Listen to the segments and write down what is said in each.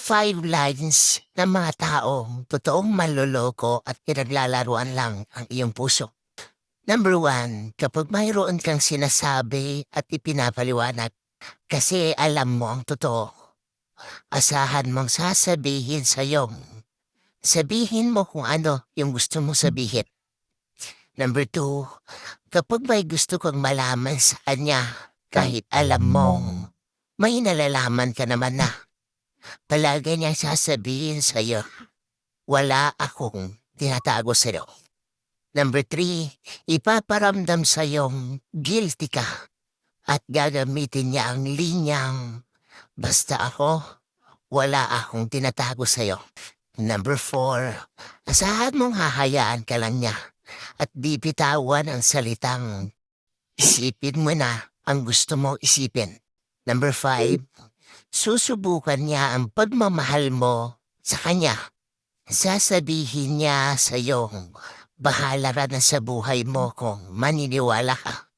5 lines ng mga taong totoong manloloko at pinaglalaruan lang ang iyong puso. Number 1, kapag mayroon kang sinasabi at ipinapaliwanag kasi alam mo ang totoo, asahan mong sasabihin sabihin mo kung ano yung gusto mong sabihin. Number 2, kapag may gusto kang malaman sa kanya, kahit alam mong may nalalaman ka naman na, palagi niyang sasabihin sa'yo, wala akong tinatago sa'yo. Number 3, ipaparamdam sa'yong guilty ka at gagamitin niya ang linyang, basta ako, wala akong tinatago sa'yo. Number 4, asahan mong hahayaan ka lang niya at di bitawan ang salitang, isipin mo na ang gusto mo isipin. Number 5, susubukan niya ang pagmamahal mo sa kanya. Sasabihin niya sa'yo, bahala ka na sa buhay mo kung maniniwala ka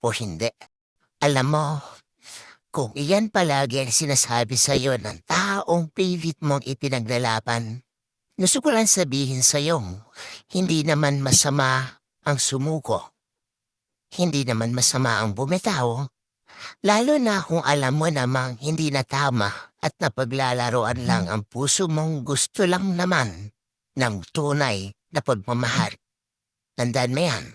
o hindi. Alam mo, kung iyan palagi ang sinasabi sa'yo ng taong pilit mong ipinaglalaban, gusto ko lang sabihin sa'yo, hindi naman masama ang sumuko. Hindi naman masama ang bumitaw. Lalo na kung alam mo namang hindi na tama at napaglalaroan lang ang puso mong gusto lang naman ng tunay na pagmamahal. Tandaan mo yan.